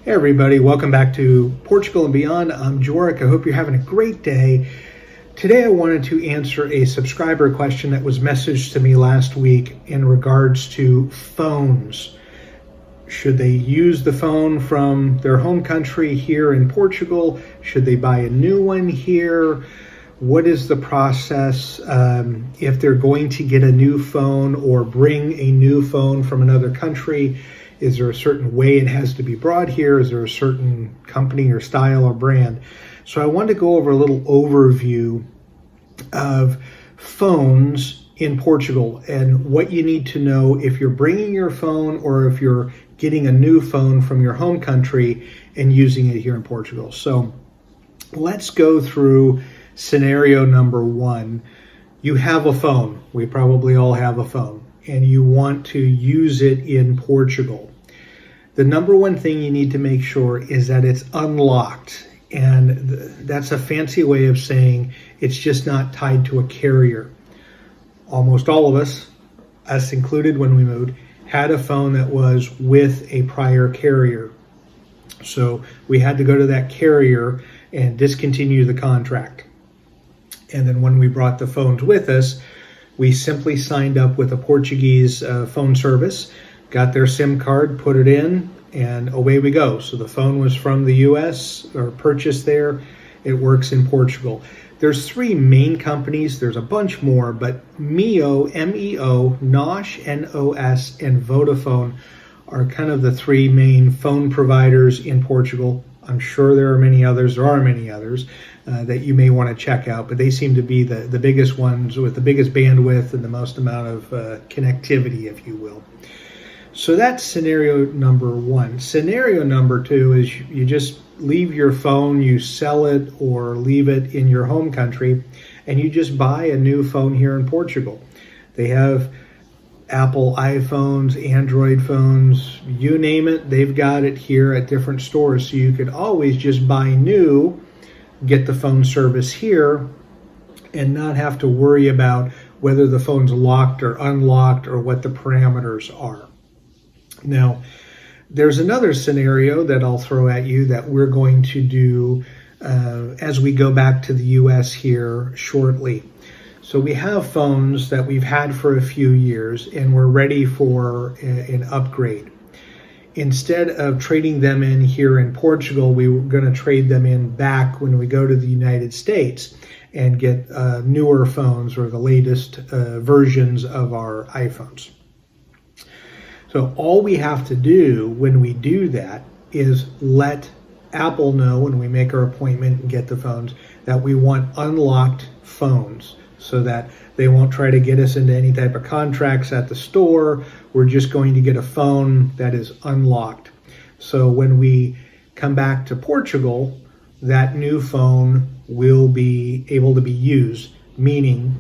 Hey everybody, welcome back to Portugal and Beyond. I'm Jorik. I hope you're having a great day. Today I wanted to answer a subscriber question that was messaged to me last week in regards to phones. Should they use the phone from their home country here in Portugal? Should they buy a new one here? What is the process if they're going to get a new phone or bring a new phone from another country? Is there a certain way it has to be brought here? Is there a certain company or style or brand? So I wanted to go over a little overview of phones in Portugal and what you need to know if you're bringing your phone or if you're getting a new phone from your home country and using it here in Portugal. So let's go through scenario number one. You have a phone. We probably all have a phone, and you want to use it in Portugal. The number one thing you need to make sure is that it's unlocked. And that's a fancy way of saying it's just not tied to a carrier. Almost all of us included when we moved, had a phone that was with a prior carrier. So we had to go to that carrier and discontinue the contract. And then when we brought the phones with us, we simply signed up with a Portuguese phone service, got their SIM card, put it in, and away we go. So the phone was from the US or purchased there. It works in Portugal. There's three main companies. There's a bunch more, but MEO, M-E-O, NOS, N-O-S, and Vodafone are kind of the three main phone providers in Portugal. I'm sure there are many others. There are many others that you may want to check out, but they seem to be the biggest ones with the biggest bandwidth and the most amount of connectivity, if you will. So that's scenario number one. Scenario number two is you just leave your phone, you sell it or leave it in your home country, and you just buy a new phone here in Portugal. They have Apple iPhones, Android phones, you name it, they've got it here at different stores. So you could always just buy new, get the phone service here, and not have to worry about whether the phone's locked or unlocked or what the parameters are. Now, there's another scenario that I'll throw at you that we're going to do as we go back to the US here shortly. So we have phones that we've had for a few years and we're ready for an upgrade. Instead of trading them in here in Portugal, we were going to trade them in back when we go to the United States and get newer phones or the latest versions of our iPhones. So all we have to do when we do that is let Apple know when we make our appointment and get the phones that we want unlocked phones so that they won't try to get us into any type of contracts at the store. We're just going to get a phone that is unlocked. So when we come back to Portugal, that new phone will be able to be used, meaning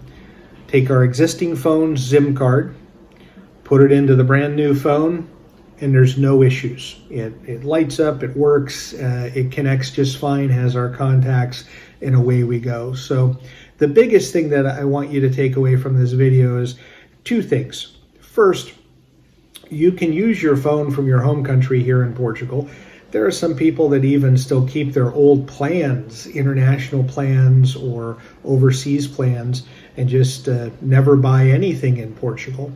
take our existing phone's SIM card, put it into the brand new phone, and there's no issues. It lights up, it works, it connects just fine, has our contacts, and away we go. So the biggest thing that I want you to take away from this video is two things. First, you can use your phone from your home country here in Portugal. There are some people that even still keep their old plans, international plans or overseas plans, and just never buy anything in Portugal.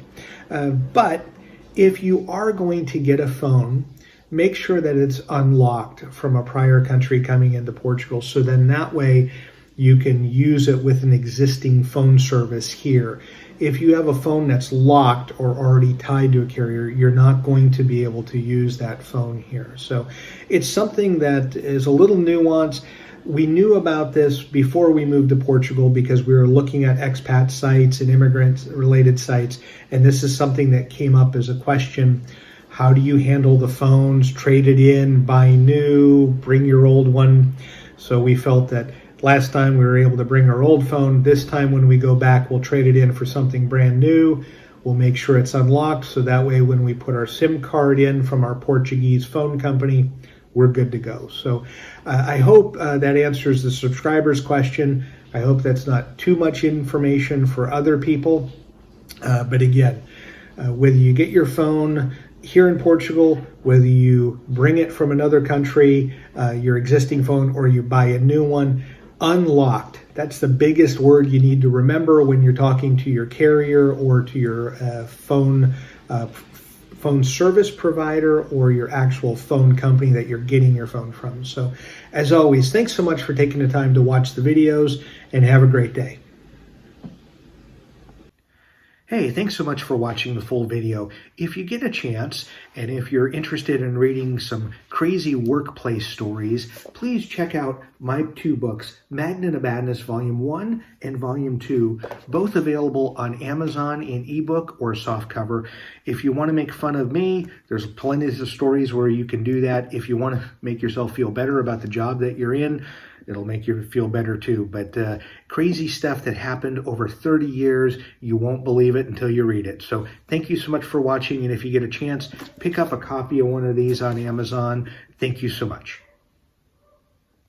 But if you are going to get a phone, make sure that it's unlocked from a prior country coming into Portugal. So then that way you can use it with an existing phone service here. If you have a phone that's locked or already tied to a carrier, you're not going to be able to use that phone here. So it's something that is a little nuanced. We knew about this before we moved to Portugal because we were looking at expat sites and immigrant-related sites, and this is something that came up as a question. How do you handle the phones? Trade it in, buy new, bring your old one? So we felt that last time we were able to bring our old phone. This time when we go back, we'll trade it in for something brand new. We'll make sure it's unlocked, so that way when we put our SIM card in from our Portuguese phone company, we're good to go. So I hope that answers the subscriber's question. I hope that's not too much information for other people. But again, whether you get your phone here in Portugal, whether you bring it from another country, your existing phone, or you buy a new one, unlocked. That's the biggest word you need to remember when you're talking to your carrier or to your phone service provider or your actual phone company that you're getting your phone from. So as always, thanks so much for taking the time to watch the videos, and have a great day. Hey, thanks so much for watching the full video. If you get a chance, and if you're interested in reading some crazy workplace stories, please check out my two books, Magnet of Madness Volume 1 and Volume 2, both available on Amazon in ebook or softcover. If you want to make fun of me, there's plenty of stories where you can do that. If you want to make yourself feel better about the job that you're in, it'll make you feel better too. But crazy stuff that happened over 30 years, you won't believe it until you read it. So thank you so much for watching. And if you get a chance, pick up a copy of one of these on Amazon. Thank you so much.